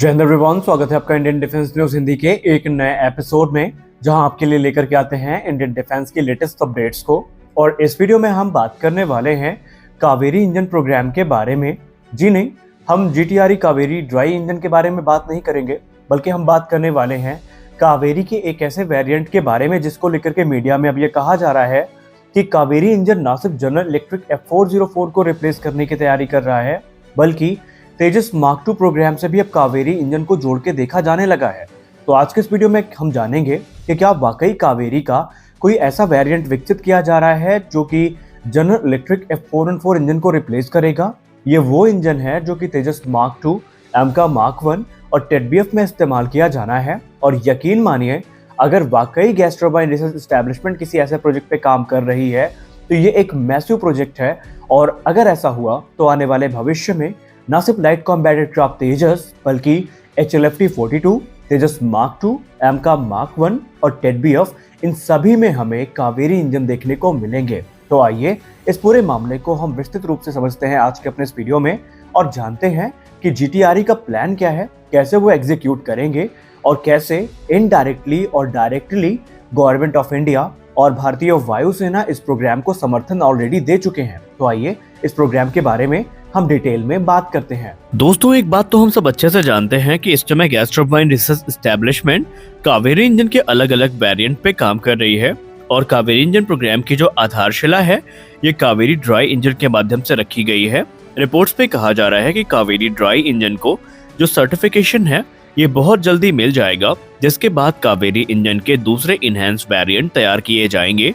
जय हिंद एवरीवन, स्वागत है आपका इंडियन डिफेंस न्यूज हिंदी के एक नए एपिसोड में, जहां आपके लिए लेकर के आते हैं इंडियन डिफेंस की लेटेस्ट अपडेट्स को। और इस वीडियो में हम बात करने वाले हैं कावेरी इंजन प्रोग्राम के बारे में। जी नहीं, हम जीटीआरई कावेरी ड्राई इंजन के बारे में बात नहीं करेंगे, बल्कि हम बात करने वाले हैं कावेरी के एक ऐसे वेरिएंट के बारे में जिसको लेकर के मीडिया में अब ये कहा जा रहा है कि कावेरी इंजन ना सिर्फ जनरल इलेक्ट्रिक F404 को रिप्लेस करने की तैयारी कर रहा है, बल्कि तेजस मार्क 2 प्रोग्राम से भी अब कावेरी इंजन को जोड़ के देखा जाने लगा है। तो आज के इस वीडियो में हम जानेंगे कि क्या वाकई कावेरी का कोई ऐसा वेरिएंट विकसित किया जा रहा है जो कि जनरल इलेक्ट्रिक F414 इंजन को रिप्लेस करेगा। ये वो इंजन है जो कि तेजस मार्क 2, एमका मार्क 1 और टेडबीएफ में इस्तेमाल किया जाना है। और यकीन मानिए, अगर वाकई गैस टरबाइन रिसर्च एस्टैब्लिशमेंट किसी ऐसे प्रोजेक्ट पे काम कर रही है तो ये एक मैसिव प्रोजेक्ट है। और अगर ऐसा हुआ तो आने वाले भविष्य में न सिर्फ लाइट कॉम्बैट एयरक्राफ्ट तेजस, बल्कि HLFT-42, तेजस मार्क 2, एमका मार्क 1 और टेडबीएफ, इन सभी में हमें कावेरी इंजन देखने को मिलेंगे। तो आइए इस पूरे मामले को हम विस्तृत रूप से समझते हैं आज के अपने इस वीडियो में और जानते हैं कि जीटीआरई का प्लान क्या है, कैसे वो एग्जीक्यूट करेंगे और कैसे इनडायरेक्टली और डायरेक्टली गवर्नमेंट ऑफ इंडिया और भारतीय वायुसेना इस प्रोग्राम को समर्थन ऑलरेडी दे चुके हैं। तो आइए इस प्रोग्राम के बारे में हम डिटेल में बात करते हैं। दोस्तों, एक बात तो हम सब अच्छे से जानते हैं कि इस समय gas turbine research establishment Kaveri engine के अलग अलग वेरिएंट पे काम कर रही है। और कावेरी इंजन प्रोग्राम की जो आधारशिला है, ये कावेरी ड्राई इंजन के माध्यम से रखी गई है। रिपोर्ट्स पे कहा जा रहा है कि कावेरी ड्राई इंजन को जो सर्टिफिकेशन है ये बहुत जल्दी मिल जाएगा, जिसके बाद कावेरी इंजन के दूसरे इनहैंस वेरिएंट तैयार किए जाएंगे।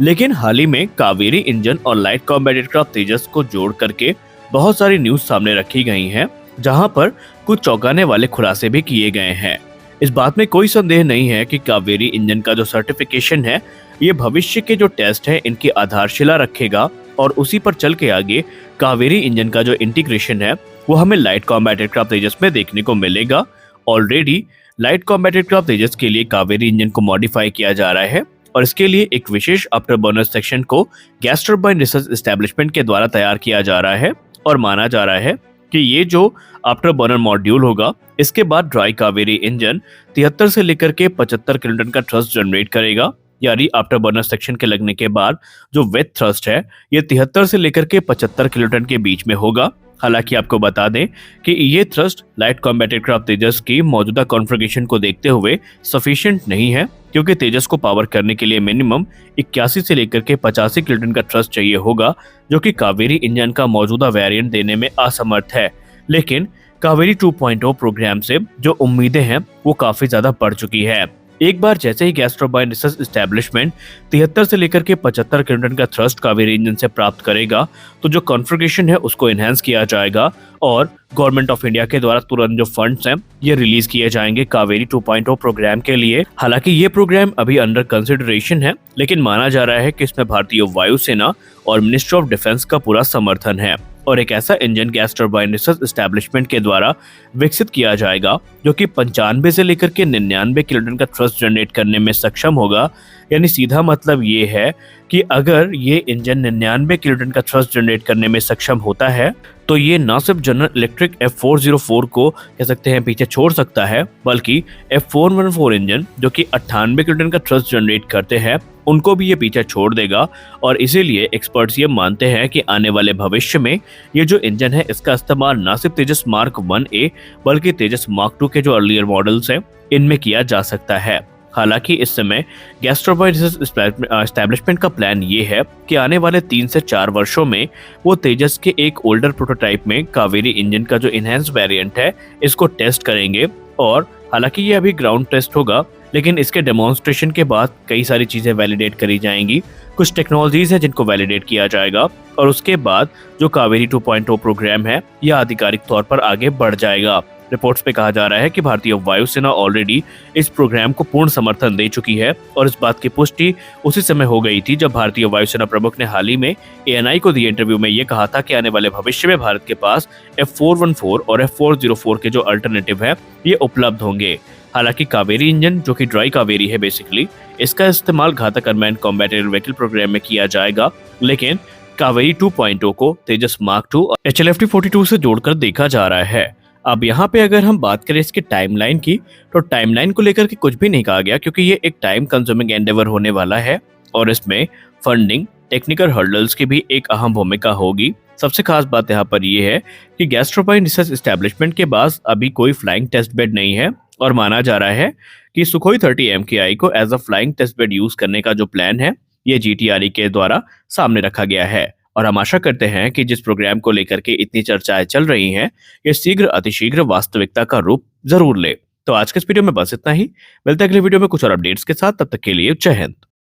लेकिन हाल ही में कावेरी इंजन और लाइट कॉम्बैट एयरक्राफ्ट तेजस को जोड़ करके बहुत सारी न्यूज सामने रखी गई हैं, जहां पर कुछ चौंकाने वाले खुलासे भी किए गए हैं। इस बात में कोई संदेह नहीं है कि कावेरी इंजन का जो सर्टिफिकेशन है ये भविष्य के जो टेस्ट है इनकी आधारशिला रखेगा और उसी पर चल के आगे कावेरी इंजन का जो इंटीग्रेशन है वो हमें लाइट कॉम्बैट एयरक्राफ्ट तेजस में देखने को मिलेगा। ऑलरेडी लाइट कॉम्बैट एयरक्राफ्ट तेजस के लिए कावेरी इंजन को मॉडिफाई किया जा रहा है और इसके लिए एक विशेष आफ्टर बर्नर सेक्शन को गैस टरबाइन रिसर्च एस्टैब्लिशमेंट के द्वारा तैयार किया जा रहा है। और माना जा रहा है कि ये जो आफ्टर बर्नर मॉड्यूल होगा, इसके बाद ड्राई कावेरी इंजन 73 से लेकर के 75 किलोन्यूटन का थ्रस्ट जनरेट करेगा। यानी आफ्टर बर्नर सेक्शन के लगने के बाद जो वेट थ्रस्ट है ये 73 से लेकर के 75 किलोन्यूटन के बीच में होगा। हालांकि आपको बता दें कि ये थ्रस्ट लाइट कॉम्बैट एयरक्राफ्ट तेजस की मौजूदा कॉन्फ़िगरेशन को देखते हुए सफिशिएंट नहीं है, क्योंकि तेजस को पावर करने के लिए मिनिमम 81 से लेकर के 85 किलोन्यूटन का थ्रस्ट चाहिए होगा, जो कि कावेरी इंजन का मौजूदा वेरिएंट देने में असमर्थ है। लेकिन कावेरी 2.0 प्रोग्राम से जो उम्मीदें हैं वो काफी ज्यादा बढ़ चुकी है। एक बार जैसे ही गैस टरबाइन रिसर्च एस्टैब्लिशमेंट 73 से लेकर के 75 किलोन्यूटन का थ्रस्ट कावेरी इंजन से प्राप्त करेगा, तो जो कॉन्फ़िगरेशन है उसको एनहांस किया जाएगा और गवर्नमेंट ऑफ इंडिया के द्वारा तुरंत जो फंड्स हैं ये रिलीज किए जाएंगे कावेरी 2.0 प्रोग्राम के लिए। हालांकि ये प्रोग्राम अभी अंडर कंसिडरेशन है, लेकिन माना जा रहा है कि इसमें भारतीय वायुसेना और मिनिस्ट्री ऑफ डिफेंस का पूरा समर्थन है और एक ऐसा engine gas turbine research establishment के द्वारा विकसित किया जाएगा जो कि 95 से लेकर के 99 किलोन्यूटन का थ्रस्ट जनरेट करने में सक्षम होगा। यानी सीधा मतलब ये है कि अगर ये इंजन 99 किलोन्यूटन का थ्रस्ट जनरेट करने में सक्षम होता है तो ये न सिर्फ जनरल इलेक्ट्रिक F404 को कह सकते हैं पीछे छोड़ सकता है, बल्कि F414 इंजन जो कि 98 किलोन्यूटन का थ्रस्ट जनरेट करते हैं उनको भी ये पीछे छोड़ देगा। और इसीलिए एक्सपर्ट्स ये मानते हैं कि आने वाले भविष्य में ये जो इंजन है इसका इस्तेमाल न सिर्फ तेजस मार्क 1A बल्कि तेजस मार्क 2 के जो अर्लियर मॉडल्स हैं इनमें किया जा सकता है। हालांकि इस समय गैस टरबाइन रिसर्च एस्टैब्लिशमेंट का प्लान ये है कि आने वाले 3 से 4 वर्षों में वो तेजस के एक ओल्डर प्रोटोटाइप में कावेरी इंजन का जो इनहैंस वेरिएंट है इसको टेस्ट करेंगे। और हालांकि ये अभी ग्राउंड टेस्ट होगा, लेकिन इसके डेमोन्स्ट्रेशन के बाद कई सारी चीजें वैलिडेट करी जाएंगी। कुछ टेक्नोलॉजीज है जिनको वैलिडेट किया जाएगा और उसके बाद जो कावेरी 2.0 प्रोग्राम है यह आधिकारिक तौर पर आगे बढ़ जाएगा। रिपोर्ट्स पे कहा जा रहा है कि भारतीय वायुसेना ऑलरेडी इस प्रोग्राम को पूर्ण समर्थन दे चुकी है और इस बात की पुष्टि उसी समय हो गई थी जब भारतीय वायुसेना प्रमुख ने हाल ही में ANI को दिए इंटरव्यू में ये कहा था कि आने वाले भविष्य में भारत के पास F414 और F404 के जो अल्टरनेटिव है ये उपलब्ध होंगे। हालांकि कावेरी इंजन जो कि ड्राई कावेरी है बेसिकली, इसका इस्तेमाल घातक unmanned combat air vehicle programme में किया जाएगा, लेकिन कावेरी 2.0 को तेजस मार्क 2 और HLFT-42 से जोड़कर देखा जा रहा है। अब यहाँ पे अगर हम बात करें इसकी टाइमलाइन की, तो टाइमलाइन को लेकर के कुछ भी नहीं कहा गया क्योंकि ये एक टाइम कंज्यूमिंग एंडेवर होने वाला है और इसमें फंडिंग, टेक्निकल हर्डल्स की भी एक अहम भूमिका होगी। सबसे खास बात यहाँ पर ये है कि गैस टर्बाइन रिसर्च एस्टेब्लिशमेंट के पास अभी कोई फ्लाइंग टेस्ट बेड नहीं है और माना जा रहा है कि सुखोई 30 MKI को as a flying test bed use करने का जो प्लान है ये GTRE के द्वारा सामने रखा गया है। और हम आशा करते हैं कि जिस प्रोग्राम को लेकर के इतनी चर्चाएं चल रही हैं, ये शीघ्र अतिशीघ्र वास्तविकता का रूप जरूर ले। तो आज के इस वीडियो में बस इतना ही। मिलते हैं अगले वीडियो में कुछ और अपडेट्स के साथ, तब तक के लिए जय हिंद।